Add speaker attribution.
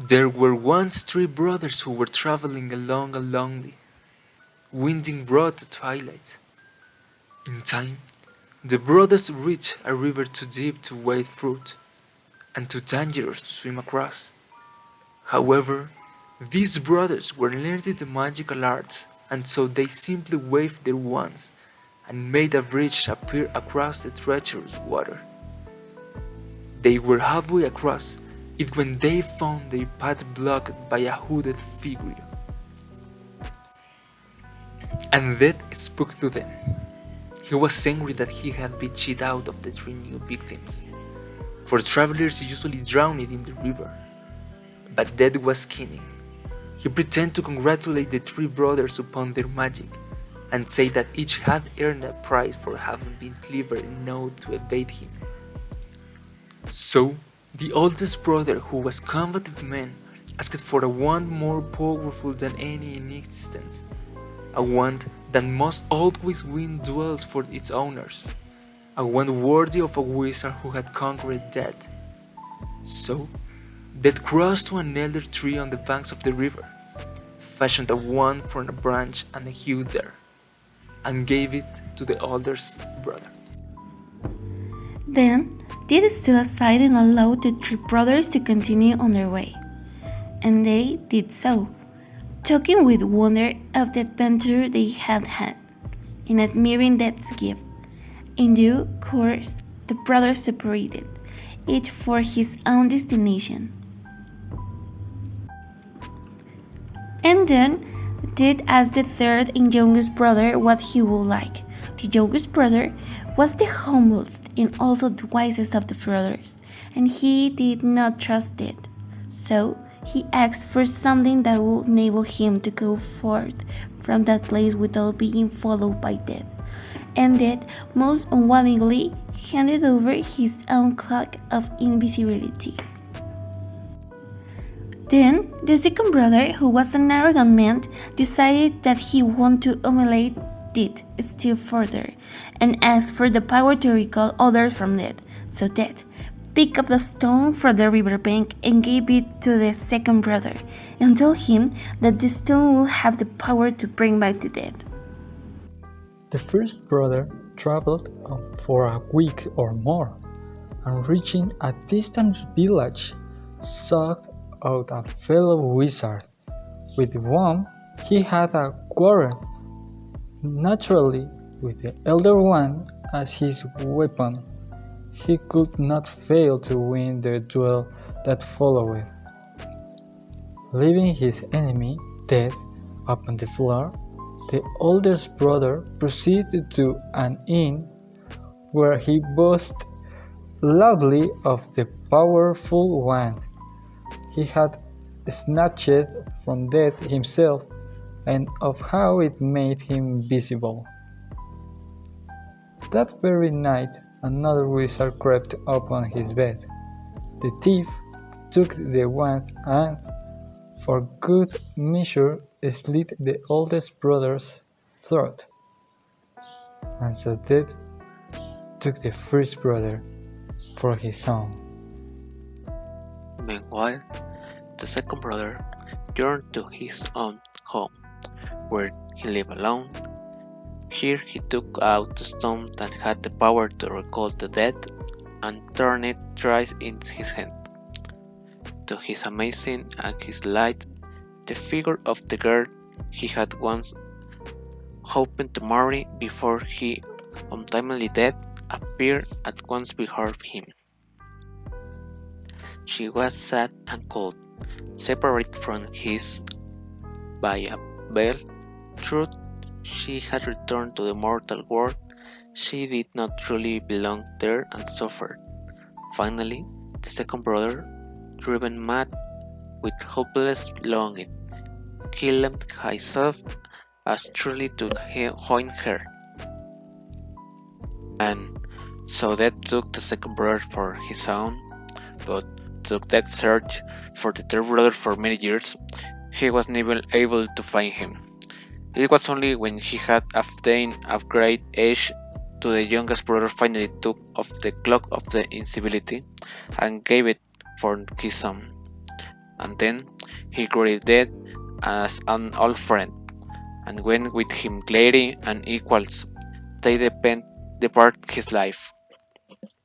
Speaker 1: There were once three brothers who were traveling along a lonely, winding road at twilight. In time, the brothers reached a river too deep to wade through and too dangerous to swim across. However, these brothers were learned the magical arts, and so they simply waved their wands and made a bridge appear across the treacherous water. They were halfway across it when they found their path blocked by a hooded figure. And death spoke to them. He was angry that he had been cheated out of the three new victims, for travelers usually drowned in the river. But Death was keening. He pretended to congratulate the three brothers upon their magic, and say that each had earned a prize for having been clever enough to evade him. So, the oldest brother, who was combative man, asked for a wand more powerful than any in existence, a wand that must always win duels for its owners, a wand worthy of a wizard who had conquered death. So, Death crossed to an elder tree on the banks of the river, fashioned a wand from a branch and hewed there, and gave it to the oldest brother.
Speaker 2: Then, Death stood aside and allowed the three brothers to continue on their way. And they did so, talking with wonder of the adventure they had had, and admiring Death's gift. In due course, the brothers separated, each for his own destination. And then, Death asked the third and youngest brother what he would like. The youngest brother was the humblest and also the wisest of the brothers, and he did not trust Death. So, he asked for something that would enable him to go forth from that place without being followed by Death. And Death most unwillingly handed over his own cloak of invisibility. Then, the second brother, who was an arrogant man, decided that he wanted to humiliate Death still further, and asked for the power to recall others from Death. So Death picked up the stone from the riverbank and gave it to the second brother, and told him that the stone would have the power to bring back the dead.
Speaker 3: The first brother traveled on for a week or more, and reaching a distant village, sought out a fellow wizard, with whom he had a quarrel, naturally with the elder one as his weapon. He could not fail to win the duel that followed. Leaving his enemy dead upon the floor, the oldest brother proceeded to an inn where he boasted loudly of the powerful wand he had snatched from Death himself, and of how it made him visible. That very night, another wizard crept upon his bed. The thief took the wand and, for good measure, slit the oldest brother's throat. And so Death took the first brother for his own.
Speaker 4: Meanwhile, the second brother returned to his own home, where he lived alone. Here he took out the stone that had the power to recall the dead and turned it thrice in his hand. To his amazement and his delight, the figure of the girl he had once hoped to marry before his untimely death appeared at once before him. She was sad and cold, separated from his by a veil. Truth, she had returned to the mortal world. She did not truly belong there and suffered. Finally, the second brother, driven mad with hopeless longing, killed himself as truly to join her. And so Death took the second brother for his own, but took that search for the third brother for many years. He was never able to find him. It was only when he had attained a great age to the youngest brother finally took off the cloak of the invisibility and gave it for his son. and then he grew dead as an old friend, and went with him gladly and equals they depart his life.